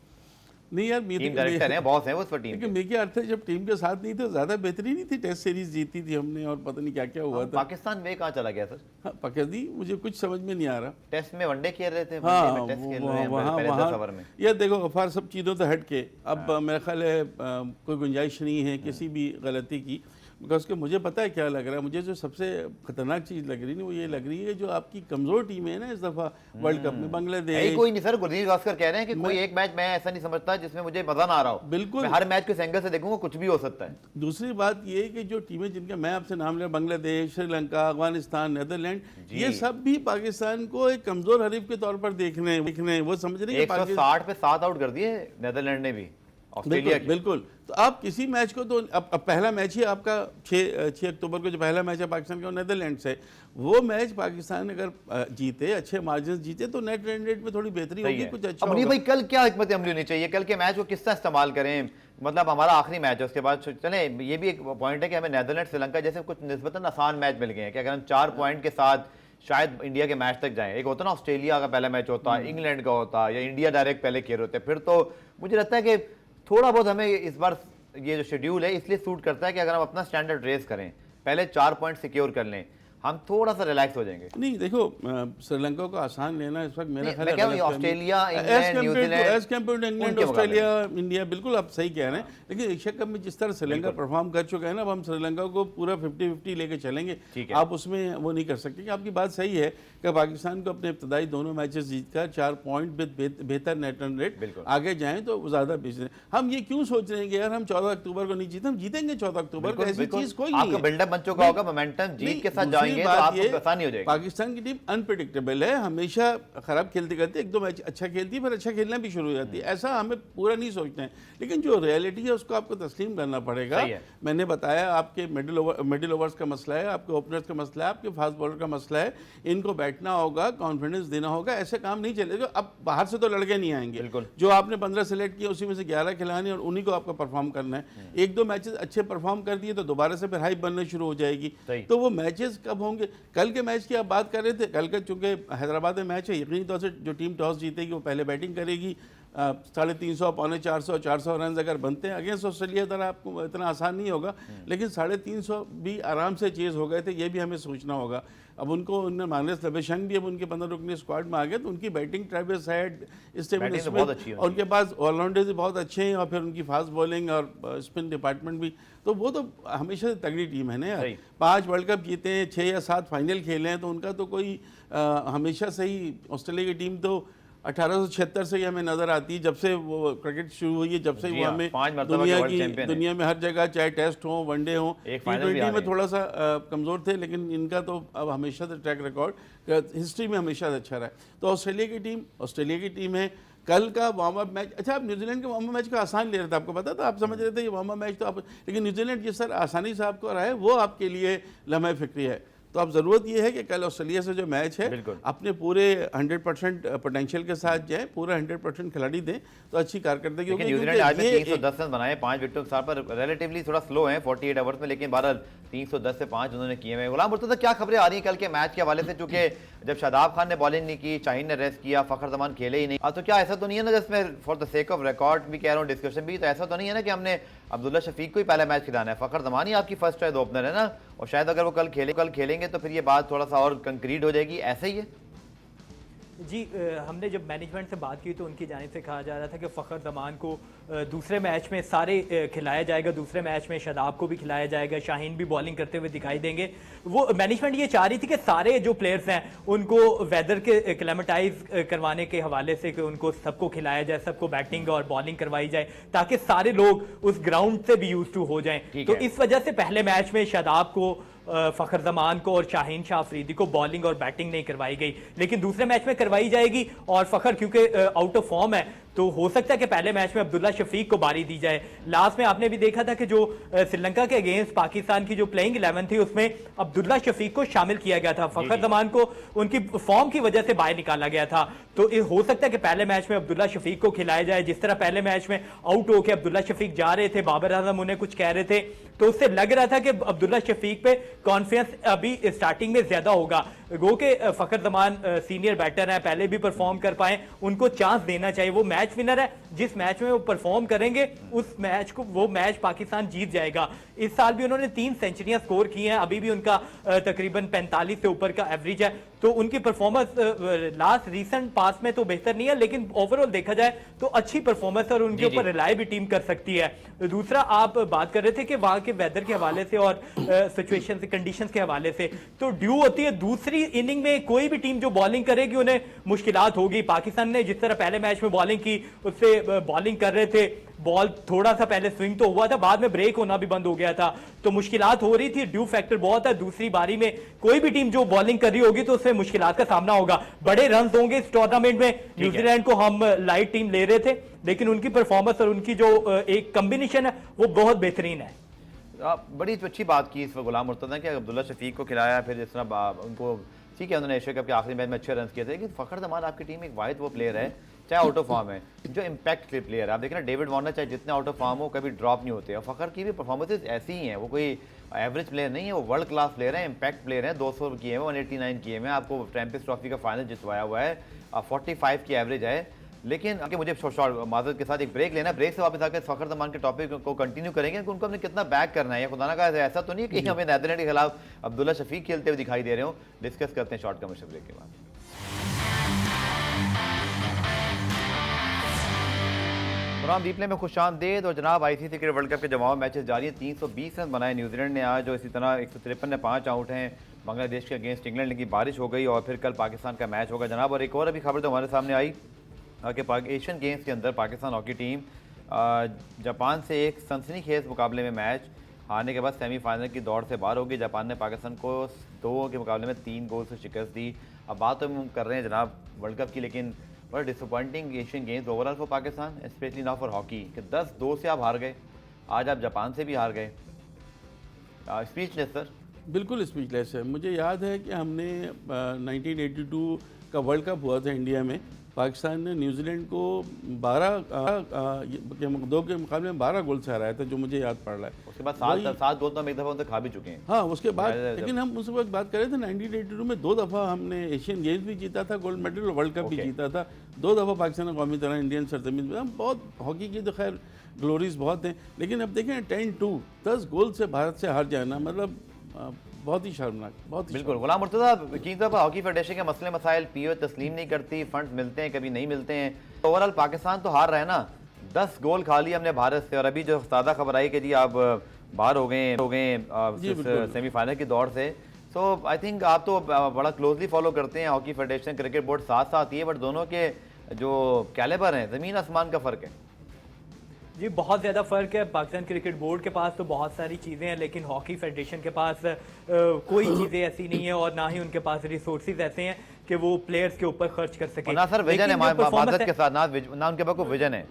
नहीं यार, टीम डायरेक्टर हैं, बॉस हैं वो उस पर टीम लेकिन मिकी आर्थर जब टीम के साथ नहीं थे ज़्यादा बेहतरी नहीं थी, टेस्ट सीरीज जीती थी हमने और पता नहीं क्या क्या हुआ था। पाकिस्तान वे कहाँ चला गया सर? हाँ, पाकिस्तान मुझे कुछ समझ में नहीं आ रहा। टेस्ट में वनडे खेल रहे थे, हाँ, टेस्ट खेल रहे हैं पहले 10 ओवर में। यार देखो गफार, सब चीज़ों से हट के अब मेरा ख्याल है कोई गुंजाइश नहीं है किसी भी गलती की, बिकॉज कि मुझे पता है क्या लग रहा है। मुझे जो सबसे खतरनाक चीज़ लग रही है वो ये लग रही है जो आपकी कमज़ोर टीम है ना इस दफ़ा वर्ल्ड कप में, बांग्लादेश। कोई नहीं सर, गुरजीत गास्कर कह रहे हैं कि कोई एक मैच मैं ऐसा नहीं समझता जिसमें मुझे मज़ा ना आ रहा हो। बिल्कुल, हर मैच को एंगल से देखूंगा, कुछ भी हो सकता है। दूसरी बात ये है कि जो टीमें जिनका मैं आपसे नाम लिया, बांग्लादेश, श्रीलंका, अफगानिस्तान, नीदरलैंड, ये सब भी पाकिस्तान को एक कमज़ोर हरीफ के तौर पर देखने वो समझ रही है। 160 पे 7 आउट कर दिए नीदरलैंड ने भी ऑस्ट्रेलिया। बिल्कुल, तो आप किसी मैच को तो अब पहला मैच ही आपका 6 अक्टूबर को जो पहला मैच है पाकिस्तान का नीदरलैंड से, वो मैच पाकिस्तान अगर जीते, अच्छे मार्जिन जीते तो नेट रन रेट में थोड़ी बेहतरी होगी, कुछ अच्छा होगा। भाई कल क्या हिकमत अमली होनी चाहिए, कल के मैच को किस तरह इस्तेमाल करें? मतलब हमारा आखिरी मैच है, उसके बाद चले ये भी एक पॉइंट है कि हमें नीदरलैंड श्रीलंका जैसे कुछ निस्बतन आसान मैच मिल गए हैं कि अगर हम 4 पॉइंट के साथ शायद इंडिया के मैच तक जाएं। एक होता ना ऑस्ट्रेलिया का पहला मैच होता, इंग्लैंड का होता, या इंडिया डायरेक्ट पहले खेल होते, फिर तो मुझे लगता है कि थोड़ा बहुत हमें इस बार ये जो शेड्यूल है इसलिए सूट करता है कि अगर हम अपना स्टैंडर्ड रेस करें, पहले 4 पॉइंट सिक्योर कर लें। हम थोड़ा सा रिलैक्स हो जाएंगे? नहीं देखो, श्रीलंका को आसान लेना इस वक्त मेरा ख्याल मैं कह रहा हूँ Australia, England, New Zealand, as compare to England, Australia, India, बिल्कुल आप सही कह रहे हैं। लेकिन एशिया कप में जिस तरह श्रीलंका परफॉर्म कर चुका है ना, अब हम श्रीलंका को पूरा 50-50 लेके चलेंगे, आप उसमें वो नहीं कर सकते। कि आपकी बात सही है कि पाकिस्तान को अपने इब्तदाई दोनों मैचेस जीतकर 4 पॉइंट बेहतर नेट रन रेट आगे जाएं तो ज़्यादा बेहतर। हम ये क्यों सोच रहे हैं कि यार हम 14 अक्टूबर को नहीं जीते, हम जीतेंगे 14 अक्टूबर को, ऐसी चीज कोई नहीं है। बिल्डअप बन चुका होगा, मोमेंटम जीत के साथ जाएंगे तो आपको आसानी हो जाएगी। पाकिस्तान की टीम अनप्रेडिक्टेबल है, हमेशा खराब खेलती करती है, 1-2 मैच अच्छा खेलती है फिर अच्छा खेलना भी शुरू हो जाती है। ऐसा हमें पूरा नहीं सोचना है, लेकिन जो रियलिटी है उसको आपको तस्लीम करना पड़ेगा। मैंने बताया आपके मिडिल ओवर्स का मसला है, आपके ओपनर्स का मसला है, आपके फास्ट बॉलर का मसला है, इनको बैठना होगा, कॉन्फिडेंस देना होगा, ऐसे काम नहीं चलेगा। अब बाहर से तो लड़के नहीं आएंगे, जो आपने 15 सेलेक्ट किया उसी में से 11 खिलाने और उन्हीं को आपको परफॉर्म करना है। 1-2 मैचेस अच्छे परफॉर्म कर दिए तो दोबारा से फिर हाइप बनना शुरू हो जाएगी। तो वो मैचेस कब होंगे? कल के मैच की आप बात कर रहे थे, कल का चूंकि हैदराबाद में मैच है, यकीनी तौर से जो टीम टॉस जीतेगी वो पहले बैटिंग करेगी। 350, 450, 400 रन अगर बनते हैं अगेंस्ट ऑस्ट्रेलिया, तरह आपको इतना आसान नहीं होगा, लेकिन 350 भी आराम से चेज हो गए थे, ये भी हमें सोचना होगा। अब उनको उन्होंने मानस लबेशंग भी अब उनके 15 रुकने स्क्वाड में आ गए, तो उनकी batting Travis head, Steven Smith, और उनके पास ऑलराउंडर्स भी बहुत अच्छे हैं, और फिर उनकी फास्ट बॉलिंग और स्पिन डिपार्टमेंट भी, तो वो तो हमेशा से तगड़ी टीम है ना यार। 5 वर्ल्ड कप जीते हैं, 6 या 7 फाइनल खेले हैं, तो उनका तो कोई हमेशा से ही ऑस्ट्रेलिया की टीम तो 1876 से ही हमें नजर आती है, जब से वो क्रिकेट शुरू हुई है, जब से वो हमें दुनिया में हर जगह, चाहे टेस्ट हो, वनडे हो, T20 में थोड़ा सा कमज़ोर थे, लेकिन इनका तो अब हमेशा से ट्रैक रिकॉर्ड हिस्ट्री में हमेशा से अच्छा रहा है। तो ऑस्ट्रेलिया की टीम है। कल का वार्म अप मैच, अच्छा आप न्यूजीलैंड के वार्म अप मैच को आसान ले रहे थे, आपको पता था, आप समझ रहे थे ये वार्म अप मैच तो आप, लेकिन न्यूजीलैंड जिस तरह आसानी से आपको रहा है वो आपके लिए लम्हे फिक्री है। तो अब ज़रूरत ये है कि कल ऑस्ट्रेलिया से जो मैच है अपने पूरे 100% पोटेंशियल के साथ जाए, पूरा 100% खिलाड़ी दें, तो अच्छी कारकर्दगी होगी। न्यूजीलैंड आज में 310 रन बनाए, 5 विकेटों के साथ पर रिलेटिवली थोड़ा स्लो है 48 ओवर्स में, लेकिन 310 से 5 उन्होंने किए हैं। गुलाम मुर्तज़ा, क्या खबरें आ रही हैं कल के मैच के हवाले से? चूंकि जब शादाब खान ने बॉलिंग नहीं की, शाहीन ने रेस्ट किया, फखर जमान खेले ही नहीं, तो क्या ऐसा तो नहीं है ना, जिसमें for the sake of record भी कह रहा हूँ, डिस्कशन भी, तो ऐसा तो नहीं है ना कि हमने अब्दुल्ला शफीक को ही पहला मैच खिलाना है? फखर जमान ही आपकी फर्स्ट चॉइस ओपनर है ना, और शायद अगर वो कल खेलेंगे तो फिर ये बात थोड़ा सा और कंक्रीट हो जाएगी, ऐसे ही है? जी, हमने जब मैनेजमेंट से बात की तो उनकी जानिब से कहा जा रहा था कि फ़खर ज़मान को दूसरे मैच में सारे खिलाया जाएगा, दूसरे मैच में शादाब को भी खिलाया जाएगा, शाहीन भी बॉलिंग करते हुए दिखाई देंगे। वो मैनेजमेंट ये चाह रही थी कि सारे जो प्लेयर्स हैं उनको वेदर के क्लेमेटाइज करवाने के हवाले से कि उनको सबको खिलाया जाए, सबको बैटिंग और बॉलिंग करवाई जाए, ताकि सारे लोग उस ग्राउंड से भी यूज टू हो जाएं। तो इस वजह से पहले मैच में शादाब को, फखर जमान को और शाहीन शाह अफरीदी को बॉलिंग और बैटिंग नहीं करवाई गई, लेकिन दूसरे मैच में करवाई जाएगी। और फखर क्योंकि आउट ऑफ फॉर्म है तो हो सकता है कि पहले मैच में अब्दुल्ला शफीक को बारी दी जाए। लास्ट में आपने भी देखा था कि जो श्रीलंका के अगेंस्ट पाकिस्तान की जो प्लेइंग 11 थी उसमें अब्दुल्ला शफीक को शामिल किया गया था, फखर जमान को उनकी फॉर्म की वजह से बाहर निकाला गया था। तो ये हो सकता है कि पहले मैच में अब्दुल्ला शफीक को खिलाया जाए, जिस तरह पहले मैच में आउट होकर अब्दुल्ला शफीक जा रहे थे, बाबर आजम उन्हें कुछ कह रहे थे, तो उससे लग रहा था कि अब्दुल्ला शफीक पे कॉन्फिडेंस अभी स्टार्टिंग में ज्यादा होगा। गो के फखर जमान सीनियर बैटर हैं, पहले भी परफॉर्म कर पाए, उनको चांस देना चाहिए। वो मैच विनर है, जिस मैच में वो परफॉर्म करेंगे उस मैच को, वो मैच पाकिस्तान जीत जाएगा। इस साल भी उन्होंने 3 सेंचुरियां स्कोर की हैं, अभी भी उनका तकरीबन 45 से ऊपर का एवरेज है। तो उनकी परफॉर्मेंस लास्ट रीसेंट पास में तो बेहतर नहीं है, लेकिन ओवरऑल देखा जाए तो अच्छी परफॉर्मेंस और उनके ऊपर रिलाई भी टीम कर सकती है। दूसरा, आप बात कर रहे थे कि वहां के वेदर के हवाले से और सिचुएशन से, कंडीशंस के हवाले से, तो ड्यू होती है दूसरी इनिंग में कोई भी टीम जो बॉलिंग करेगी उन्हें मुश्किलात होगी। पाकिस्तान ने जिस तरह पहले मैच में बॉलिंग की, उससे बॉलिंग कर रहे थे, बॉल थोड़ा सा पहले स्विंग तो हुआ था, बाद में ब्रेक होना भी बंद हो गया था, तो मुश्किलात हो रही थी, ड्यू फैक्टर बहुत है। दूसरी बारी में कोई भी टीम जो बॉलिंग कर रही होगी तो उससे मुश्किलात का सामना होगा। बड़े रन होंगे इस टूर्नामेंट में। न्यूजीलैंड को हम लाइट टीम ले रहे थे, लेकिन उनकी परफॉर्मेंस और उनकी जो एक कॉम्बिनेशन है वो बहुत बेहतरीन है। बड़ी अच्छी बात की इस गुलाम मुर्तज़ा कि अब्दुल्ला शफीक को खिलाया, फिर जिस तरह उनको, ठीक है, उन्होंने एशिया कप के आखिरी मैच में अच्छे रन किए थे, लेकिन फखर जमान आपकी टीम एक वाहिद वो प्लेयर है, चाहे आउट ऑफ फॉर्म है, जो इम्पैक्ट के प्लेयर है। आप देखें ना, डेविड वार्नर चाहे जितने आउट ऑफ फॉर्म हो कभी ड्रॉप नहीं होते, और फखर की भी परफॉर्मेंसेज ऐसी ही हैं, वो कोई एवरेज प्लेयर नहीं है, वो वर्ल्ड क्लास प्लेयर है, इम्पैक्ट प्लेयर है। 200 किए हैं, 189 किए हैं, आपको चैंपियंस ट्रॉफी का फाइनल जितवाया हुआ है, 45 की एवरेज है। लेकिन आगे मुझे शॉर्ट माजरत के साथ एक ब्रेक लेना है, ब्रेक से वापस आकर फखर जमान के टॉपिक को कंटिन्यू करेंगे कि उनको हमने कितना बैक करना है। या खुदा ना कहा ऐसा तो नहीं है कि हमें नीदरलैंड के खिलाफ अब्दुल्ला शफीक खेलते हुए दिखाई दे रहे हो। डिस्कस करते हैं शॉर्ट कमर्शियल ब्रेक के बाद। प्रोग्राम रिप्ले में खुशामदीद। और जनाब ICC क्रिकेट वर्ल्ड कप के जमाव मैचेस जारी हैं। 320 रन बनाए न्यूजीलैंड ने आज, और इसी तरह 153 ने 5 आउट हैं। बांग्लादेश के अगेंस्ट इंग्लैंड की बारिश हो गई और फिर कल पाकिस्तान का मैच होगा जनाब। और एक और अभी खबर तो हमारे सामने आई कि एशियन गेम्स के अंदर पाकिस्तान हॉकी टीम जापान से एक सनसनीखेज मुकाबले में मैच हारने के बाद सेमीफाइनल की दौड़ से बाहर होगी। जापान ने पाकिस्तान को 2 के मुकाबले में 3 गोल से शिकस्त दी। अब बात तो हम कर रहे हैं जनाब वर्ल्ड कप की, लेकिन बड़ा disappointing Asian games overall for Pakistan, specially now for hockey, कि 10-2 से आप हार गए। आज आप जापान से भी हार गए। Speechless sir. बिल्कुल स्पीचलेस है। मुझे याद है कि हमने 1982 का वर्ल्ड कप हुआ था इंडिया में, पाकिस्तान ने न्यूजीलैंड को 2 के मुकाबले में 12 गोल से हराया था, जो मुझे याद पड़ रहा है। उसके बाद 7 गोल तो हम एक दफ़ा उनसे खा भी चुके हैं। हाँ, उसके बाद लेकिन हम उस वक्त बात कर रहे थे 1982 में 2 दफ़ा हमने एशियन गेम्स भी जीता था, गोल्ड मेडल, और वर्ल्ड कप भी जीता था। 2 दफ़ा पाकिस्तान ने कौमी तरह इंडियन सरजमीन में। हम बहुत हॉकी की तो खैर ग्लोरीज बहुत हैं, लेकिन अब देखें 10-2 10 गोल से भारत से हार जाना, मतलब बहुत ही शर्मनाक, बहुत ही बिल्कुल। गुलाम मुर्तज़ा, यकीन तौर पर हॉकी फेडरेशन के मसले मसाइल PO तस्लीम नहीं करती, फंड्स मिलते हैं कभी नहीं मिलते हैं। तो ओवरऑल पाकिस्तान तो हार रहा है ना, 10 गोल खा लिया हमने भारत से, और अभी जो ताज़ा खबर आई कि जी आप बाहर हो गए सेमीफाइनल की दौड़ से। सो आई थिंक आप तो बड़ा क्लोजली फॉलो करते हैं हॉकी फेडरेशन, क्रिकेट बोर्ड साथ साथ ही है, बट दोनों के जो कैलिबर हैं ज़मीन आसमान का फ़र्क है। जी बहुत ज़्यादा फ़र्क है। पाकिस्तान क्रिकेट बोर्ड के पास तो बहुत सारी चीज़ें हैं, लेकिन हॉकी फेडरेशन के पास कोई चीज़ें ऐसी नहीं है, और ना ही उनके पास रिसोर्सेज ऐसे हैं कि वो प्लेयर्स के ऊपर खर्च कर सकें। ना सर विजन है माजरत के साथ, ना उनके पास कोई विजन है।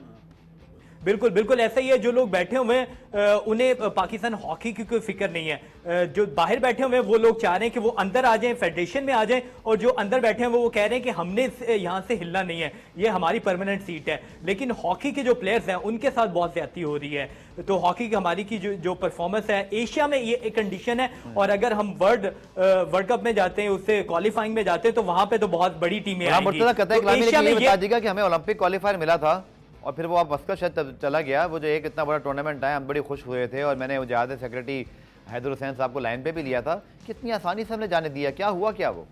बिल्कुल बिल्कुल ऐसा ही है। जो लोग बैठे हुए हैं उन्हें पाकिस्तान हॉकी की कोई फिक्र नहीं है। जो बाहर बैठे हुए हैं वो लोग चाह रहे हैं कि वो अंदर आ जाएं, फेडरेशन में आ जाएं, और जो अंदर बैठे हैं वो कह रहे हैं कि हमने यहाँ से हिलना नहीं है, ये हमारी परमानेंट सीट है। लेकिन हॉकी के जो प्लेयर्स हैं उनके साथ बहुत ज्यादती हो रही है। तो हॉकी की हमारी की जो परफॉर्मेंस है एशिया में, ये एक कंडीशन है, और अगर हम वर्ल्ड कप में जाते हैं, उससे क्वालिफाइंग में जाते हैं, तो वहां पे तो बहुत बड़ी टीमें आएंगी। तो एशिया में बता दीजिएगा कि हमें ओलंपिक क्वालिफायर मिला था और फिर वो आप मस्कट शायद चला गया। वो जो एक इतना बड़ा टूर्नामेंट आया, हम बड़े खुश हुए थे, और मैंने मुझे याद है सेक्रेटरी हैदर हुसैन साहब को लाइन पे भी लिया था। कितनी आसानी से हमने जाने दिया, क्या हुआ क्या वो?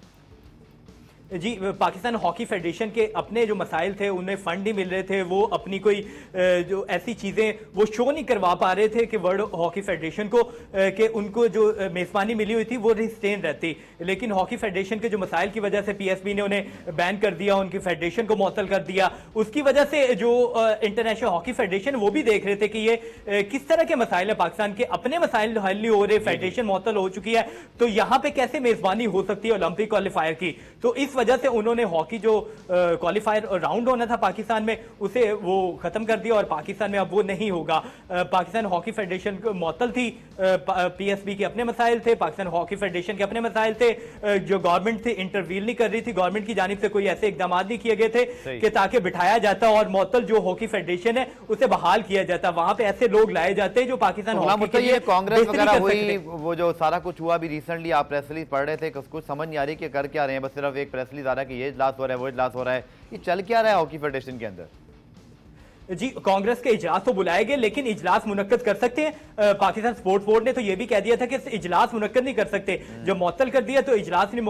जी पाकिस्तान हॉकी फेडरेशन के अपने जो मसाइल थे, उन्हें फंड नहीं मिल रहे थे, वो अपनी कोई जो ऐसी चीज़ें वो शो नहीं करवा पा रहे थे कि वर्ल्ड हॉकी फेडरेशन को कि उनको जो मेज़बानी मिली हुई थी वो रिस्टेन रहती। लेकिन हॉकी फेडरेशन के जो मसाइल की वजह से PSB ने उन्हें बैन कर दिया, उनकी फेडरेशन को मुअत्तल कर दिया। उसकी वजह से जो इंटरनेशनल हॉकी फेडरेशन वो भी देख रहे थे कि ये किस तरह के मसाइल है, पाकिस्तान के अपने मसाइल हल नहीं हो रहे, फेडरेशन मुअत्तल हो चुकी है, तो यहाँ पे कैसे मेज़बानी हो सकती है ओलंपिक क्वालिफायर की। तो इस वजह से उन्होंने हॉकी जो क्वालिफायर राउंड होना था पाकिस्तान में, उसे वो खत्म कर दिया, और पाकिस्तान में अब वो नहीं होगा। पाकिस्तान हॉकी फेडरेशन मुअत्तल थी, PSB के अपने मसाइल थे, पाकिस्तान हॉकी फेडरेशन के अपने मसाइल थे, जो गवर्नमेंट थी इंटरवीन नहीं कर रही थी, गवर्नमेंट की जानिब से कोई ऐसे इकदाम नहीं किए गए थे कि ताकि बिठाया जाता और मुअत्तल जो हॉकी फेडरेशन है उसे बहाल किया जाता। वहां पे ऐसे लोग लाए जाते जो पाकिस्तान हॉकी के लिए कांग्रेस वगैरह हुई, वो जो सारा कुछ हुआ, अभी रिसेंटली आप प्रेस रिलीज पढ़ रहे थे, कुछ समझ नहीं आ रही कि कर क्या रहे हैं, बस सिर्फ एक प्रेस रिलीज आ रहा है कि ये इजलास हो रहा है, वो इजलास हो रहा है। ये चल क्या रहा है हॉकी फेडरेशन के अंदर? जी कांग्रेस के इजलास तो बुलाए गए, लेकिन इजलास मुनक्कद कर सकते हैं। पाकिस्तान स्पोर्ट्स बोर्ड ने तो यह भी कह दिया था कि इजलास मुनक्कद नहीं कर सकते, जब मुअत्तल कर दिया तो इजलास नहीं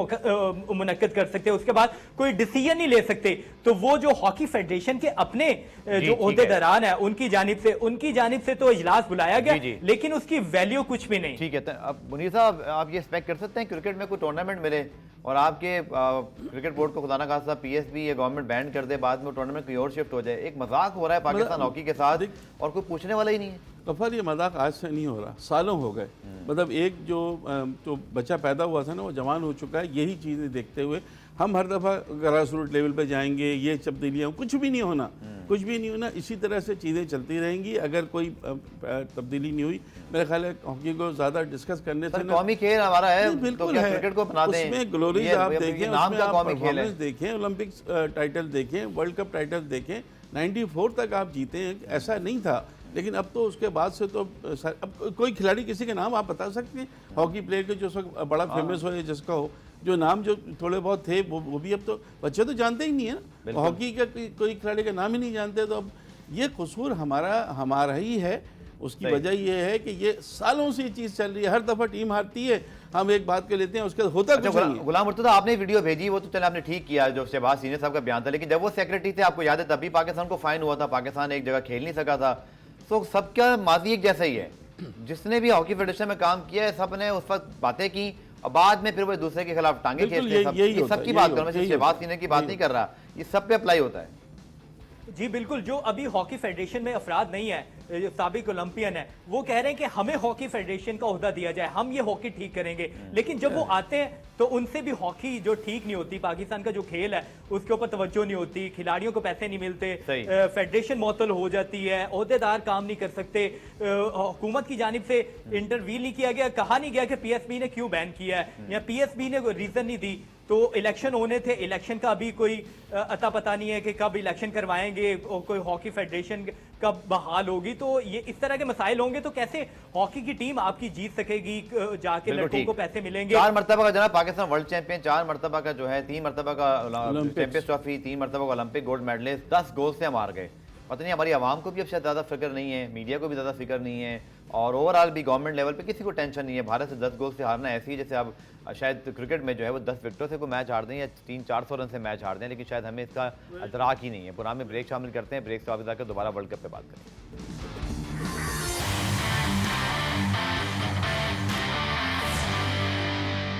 मुनक्कद कर सकते, उसके बाद कोई डिसीजन नहीं ले सकते। तो वो जो हॉकी फेडरेशन के अपने जो ओहदेदारान है उनकी जानिब से तो इजलास बुलाया गया, लेकिन उसकी वैल्यू कुछ भी नहीं। ठीक है, अब मुनीर साहब आप ये एक्सपेक्ट कर सकते हैं क्रिकेट में कोई टूर्नामेंट मिले और आपके क्रिकेट बोर्ड को खुदा ना खास्ता PSB या गवर्नमेंट बैन कर दे, बाद में टूर्नामेंट कोई और शिफ्ट हो जाए? एक मजाक हो रहा है पाकिस्तान हॉकी के साथ और कोई पूछने वाला ही नहीं है। गफ्फार, ये मजाक आज से नहीं हो रहा, सालों हो गए। मतलब एक जो बच्चा पैदा हुआ था ना, वो जवान हो चुका है। यही चीज़ें देखते हुए हम हर दफ़ा ग्रास रूट लेवल पे जाएंगे, ये तब्दीलियाँ, कुछ भी नहीं होना, कुछ भी नहीं होना। इसी तरह से चीज़ें चलती रहेंगी अगर कोई तब्दीली नहीं हुई। मेरा ख्याल है हॉकी को ज़्यादा डिस्कस करने से कौमी खेल हमारा है, बिल्कुल तो है, क्रिकेट को अपना दें, उसमें ग्लोरीज आप देखें, नाम उसमें का आप कौमी खेल है, देखें, ओलंपिक्स टाइटल देखें, वर्ल्ड कप टाइटल देखें, 94 तक आप जीते हैं, ऐसा नहीं था। लेकिन अब तो उसके बाद से तो अब कोई खिलाड़ी किसी के नाम आप बता सकते हैं हॉकी प्लेयर के जो बड़ा फेमस हो या जिसका हो? जो नाम जो थोड़े बहुत थे वो भी अब तो बच्चे तो जानते ही नहीं है ना, हॉकी का कोई खिलाड़ी का नाम ही नहीं जानते। तो अब ये कसूर हमारा ही है। उसकी वजह ये है कि ये सालों से ये चीज़ चल रही है, हर दफ़ा टीम हारती है, हम एक बात कर लेते हैं, उसके बाद होता कुछ नहीं है। गुलाम मुर्तज़ा आपने वीडियो भेजी, वो तो चले आपने ठीक किया जो शहबाज सीनियर साहब का बयान था, लेकिन जब वो सेक्रेटरी थे आपको याद है तभी पाकिस्तान को फाइन हुआ था, पाकिस्तान एक जगह खेल नहीं सका था। तो सबका माजी एक जैसा ही है, जिसने भी हॉकी फेडरेशन में काम किया है सब ने उस वक्त बातें की और बाद में फिर वो दूसरे के खिलाफ टांगे खींचते हैं। ये सबकी बात कर रहा हूं, शहबाज सीनियर की बात नहीं कर रहा, ये सब पे अप्लाई होता है। जी बिल्कुल, जो अभी हॉकी फेडरेशन में अफराद नहीं है, जो साबिक ओलंपियन है, वो कह रहे हैं कि हमें हॉकी फेडरेशन का ओहदा दिया जाए, हम ये हॉकी ठीक करेंगे। लेकिन जब वो आते हैं तो उनसे भी हॉकी जो ठीक नहीं होती, पाकिस्तान का जो खेल है उसके ऊपर तवज्जो नहीं होती, खिलाड़ियों को पैसे नहीं मिलते, फेडरेशन मुअत्तल हो जाती है, ओहदेदार काम नहीं कर सकते, हुकूमत की जानिब से इंटरवीन नहीं किया गया, कहा नहीं गया कि पीएसबी ने क्यों बैन किया है या पीएसबी ने कोई रीजन नहीं दी। तो इलेक्शन होने थे, इलेक्शन का अभी कोई अता पता नहीं है कि कब इलेक्शन करवाएंगे और कोई हॉकी फेडरेशन कब बहाल होगी। तो ये इस तरह के मसाइल होंगे तो कैसे हॉकी की टीम आपकी जीत सकेगी, जाके लड़कों को पैसे मिलेंगे। 4 मरतबा का जनाब पाकिस्तान वर्ल्ड चैंपियन, 4 मरतबा का जो है, 3 मरतबा का चैंपियंस ट्रॉफी, 3 मरतबा का ओलंपिक गोल्ड मेडलिस्ट, 10 गोल से हम हार गए। पता नहीं हमारी आवाम को भी अब शायद ज़्यादा फिक्र नहीं है, मीडिया को भी ज़्यादा फिक्र नहीं है और ओवरऑल भी गवर्नमेंट लेवल पे किसी को टेंशन नहीं है। भारत से 10 गोल से हारना ऐसी ही जैसे अब शायद क्रिकेट में जो है वो 10 विकेटों से कोई मैच हार दें या 300-400 रन से मैच हार दें, लेकिन शायद हमें इसका अदराक ही नहीं है। प्रोग्राम में ब्रेक शामिल करते हैं, ब्रेक से वापस आकर दोबारा वर्ल्ड कप पे बात करें।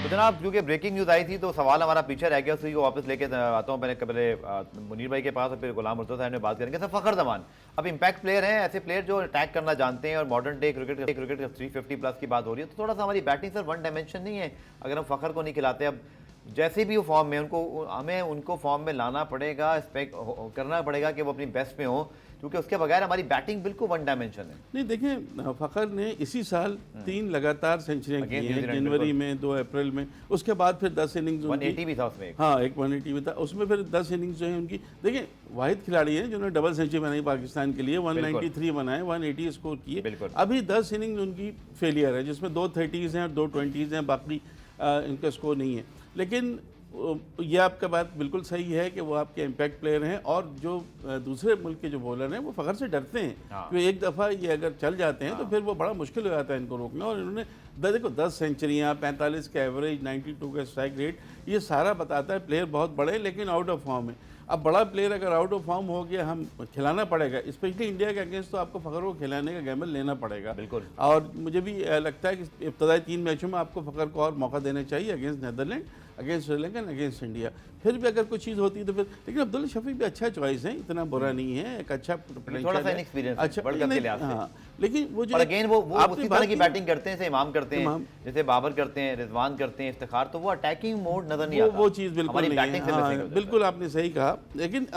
तो जनाब क्योंकि ब्रेकिंग न्यूज़ आई थी तो सवाल हमारा पीछे रह गया, उसी को वापस लेके आता हूँ। पहले मुनीर भाई के पास और फिर गुलाम मुर्तज़ा साहब ने बात करेंगे। सर फ़खर जमान अब इम्पैक्ट प्लेयर हैं, ऐसे प्लेयर जो अटैक करना जानते हैं और मॉडर्न डे क्रिकेट 350 प्लस की बात हो रही है, तो थोड़ा सा हमारी बैटिंग सर वन डायमेंशन नहीं है अगर हम फ़खर को नहीं खिलाते। अब जैसे भी वो फॉर्म में हमें उनको फॉर्म में लाना पड़ेगा, करना पड़ेगा कि वो अपनी बेस्ट में हो, क्योंकि उसके बगैर हमारी बैटिंग बिल्कुल वन डायमेंशन है। नहीं देखिए, फ़खर ने इसी साल 3 लगातार सेंचुरियां की हैं, जनवरी में, 2 अप्रैल में, उसके बाद फिर 10 इनिंग्स 180 भी था उसमें। हाँ, एक 180 भी था उसमें, फिर 10 इनिंग्स जो है उनकी। देखिए वाहिद खिलाड़ी हैं जिन्होंने डबल सेंचुरी बनाई पाकिस्तान के लिए, 193 बनाए, 180 स्कोर किए। अभी 10 इनिंग्स उनकी फेलियर है, जिसमें 2 30s हैं और 2 20s हैं, बाकी इनका स्कोर नहीं है। लेकिन ये आपका बात बिल्कुल सही है कि वो आपके इम्पैक्ट प्लेयर हैं और जो दूसरे मुल्क के जो बॉलर हैं वो फ़खर से डरते हैं। कि एक दफ़ा ये अगर चल जाते हैं तो फिर वो बड़ा मुश्किल हो जाता है इनको रोकना। और इन्होंने देखो 10 सेंचुरियाँ, 45 का एवरेज, 92 का स्ट्राइक रेट, ये सारा बताता है प्लेयर बहुत बड़े लेकिन आउट ऑफ फॉर्म है। अब बड़ा प्लेयर अगर आउट ऑफ फॉर्म हो गया, हम खिलाना पड़ेगा, स्पेशली इंडिया के अगेंस्ट, तो आपको फ़खर को खिलाने का गैम्बल लेना पड़ेगा। बिल्कुल। और मुझे भी लगता है कि इब्तदाई 3 मैचों में आपको फ़खर को और मौका देना चाहिए, against Netherlands, against Sri Lanka, against India. फिर भी अगर कुछ चीज़ होती है तो फिर, लेकिन अब्दुल्ला शफीक भी अच्छा चॉइस है, इतना बुरा नहीं है, एक अच्छा थोड़ा सा इनएक्सपीरियंस अच्छा वर्ल्ड कप के लिहाज से। हाँ, लेकिन वो जो अगेन वो उसी तरह की बैटिंग करते हैं जैसे इमाम करते हैं, जैसे बाबर करते हैं, रिजवान करते हैं, इफ्तिखार, तो वो अटैकिंग मोड नजर नहीं आता। वो चीज़ बिल्कुल नहीं है। हाँ, बिल्कुल आपने सही कहा। लेकिन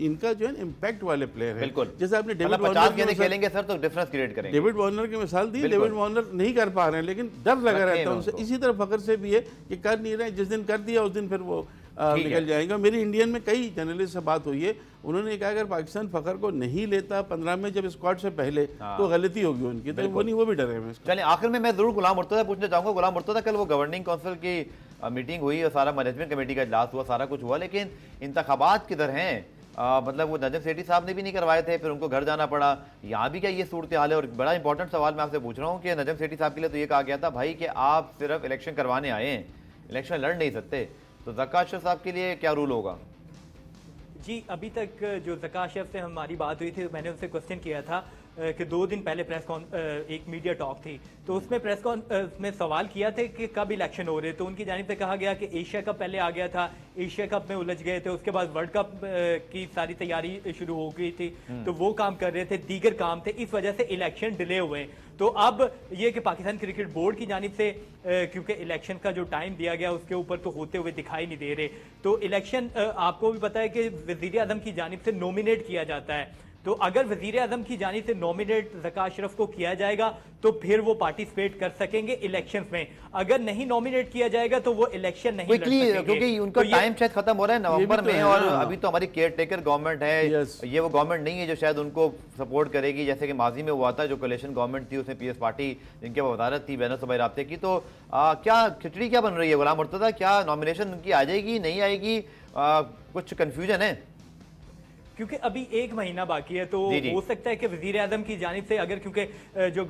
इनका जो है इम्पैक्ट वाले प्लेयर है, बिल्कुल। जैसे आपने डेविड 50 गेंदें खेलेंगे सर तो डिफरेंस क्रिएट करेंगे। डेविड वार्नर की मिसाल दी, डेविड वार्नर नहीं कर पा रहे हैं लेकिन डर लगा रहता है उनसे। इसी तरह फ़खर से भी है कि कर नहीं रहे, जिस दिन कर दिया उस दिन फिर वो निकल जाएगा। मेरी इंडियन में कई जर्नलिस्ट से बात हुई है, उन्होंने कहा अगर पाकिस्तान फ़खर को नहीं लेता 15 में जब स्क्वाड से पहले तो गलती होगी उनकी, तो वो भी डरे हैं। चलिए आखिर में मैं जरूर गुलाम मुर्तज़ा पूछना चाहूँगा। गुलाम मुर्तज़ा, कल वो गवर्निंग काउंसिल की मीटिंग हुई और सारा मैनेजमेंट कमेटी का इजलास हुआ, सारा कुछ हुआ, लेकिन इंतखाबात किधर हैं? मतलब वो नजम सेठी साहब ने भी नहीं करवाए थे, फिर उनको घर जाना पड़ा। यहाँ भी क्या ये सूरत हाल है? और बड़ा इंपॉर्टेंट सवाल मैं आपसे पूछ रहा हूँ कि नजम सेठी साहब के लिए तो ये कहा गया था भाई कि आप सिर्फ इलेक्शन करवाने आए हैं, इलेक्शन लड़ नहीं सकते, तो ज़का अशरफ साहब के लिए क्या रूल होगा? जी अभी तक जो ज़का अशरफ से हमारी बात हुई थी, मैंने उनसे क्वेश्चन किया था कि 2 दिन पहले एक मीडिया टॉक थी, तो उसमें प्रेस में सवाल किया थे कि कब इलेक्शन हो रहे, तो उनकी जानिब से कहा गया कि एशिया कप पहले आ गया था, एशिया कप में उलझ गए थे, उसके बाद वर्ल्ड कप की सारी तैयारी शुरू हो गई थी, तो वो काम कर रहे थे, दीगर काम थे, इस वजह से इलेक्शन डिले हुए। तो अब ये कि पाकिस्तान क्रिकेट बोर्ड की जानिब से क्योंकि इलेक्शन का जो टाइम दिया गया उसके ऊपर तो होते हुए दिखाई नहीं दे रहे, तो इलेक्शन आपको भी पता है कि वज़ीर आज़म की जानिब से नॉमिनेट किया जाता है, तो अगर वजीर आजम की जानिब से नॉमिनेट ज़का अशरफ को किया जाएगा तो फिर वो पार्टिसिपेट कर सकेंगे इलेक्शंस में, अगर नहीं नॉमिनेट किया जाएगा तो वो इलेक्शन नहीं लड़ क्विकली, सकेंगे। क्योंकि उनका तो टाइम शायद खत्म हो रहा है नवंबर तो में है, और हाँ। अभी तो हमारी केयर टेकर गवर्नमेंट है। Yes. ये वो गवर्नमेंट नहीं है जो शायद उनको सपोर्ट करेगी, जैसे कि माजी में हुआ था जो कोलिशन गवर्नमेंट थी उसमें पीएस पार्टी जिनके वजारत थी बैनर सूबाई राब्ते की। तो क्या खिचड़ी क्या बन रही है गुलाम मुर्तज़ा, क्या नॉमिनेशन उनकी आ जाएगी नहीं आएगी, कुछ कंफ्यूजन है? क्योंकि अभी एक महीना बाकी है तो जी, जी। हो सकता है कि वजीर आजम की जानिब से अगर, क्योंकि जो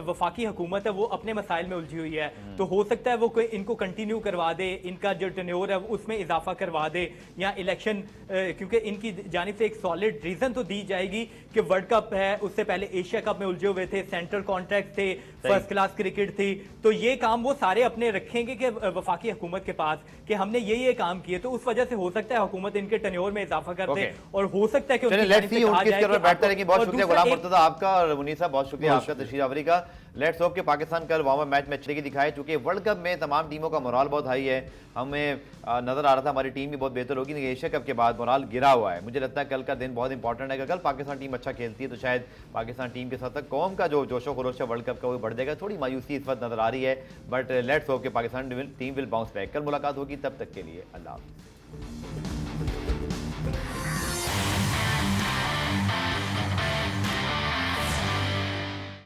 वफाकी हुकूमत है वो अपने मसाइल में उलझी हुई है, तो हो सकता है वो कोई इनको कंटिन्यू करवा दे, इनका जो टेन्योर है उसमें इजाफा करवा दे, या इलेक्शन, क्योंकि इनकी जानिब से एक सॉलिड रीजन तो दी जाएगी कि वर्ल्ड कप है, उससे पहले एशिया कप में उलझे हुए थे, सेंट्रल कॉन्ट्रैक्ट थे, फर्स्ट क्लास क्रिकेट थी, तो ये काम वो सारे अपने रखेंगे कि वफाकी हुकूमत के पास कि हमने ये काम किए, तो उस वजह से हो सकता है हुकूमत इनके टेन्योर में इजाफा कर दे और हो सकता है कि चलिए उनकी लेट्स जानिब से सी कहा उनकी जाए इसके कि ऊपर बैठते आपको- रहेंगे। बहुत और शुक्रिया दूसरा गुलाम एक- मुर्तज़ा आपका और मुनीसा, बहुत शुक्रिया आपका तशरीफ आवरी का। लेट्स होप कि पाकिस्तान कल वार्म अप मैच में अच्छे की दिखाए, चूंकि वर्ल्ड कप में तमाम टीमों का मोराल बहुत हाई है। हमें नजर आ रहा था हमारी टीम भी बहुत बेहतर होगी, लेकिन एशिया कप के बाद मोराल गिरा हुआ है। मुझे लगता है कल का दिन बहुत इंपॉर्टेंट है। अगर कल पाकिस्तान टीम अच्छा खेलती है तो शायद पाकिस्तान टीम के साथ कौम का जो जोशो खरोश है वर्ल्ड कप का वो बढ़ जाएगा। थोड़ी मायूसी इस वक्त नजर आ रही है, बट लेट्स होप कि Pakistan team will bounce back. कल मुलाकात होगी, तब तक के लिए अल्लाह हाफ़िज़।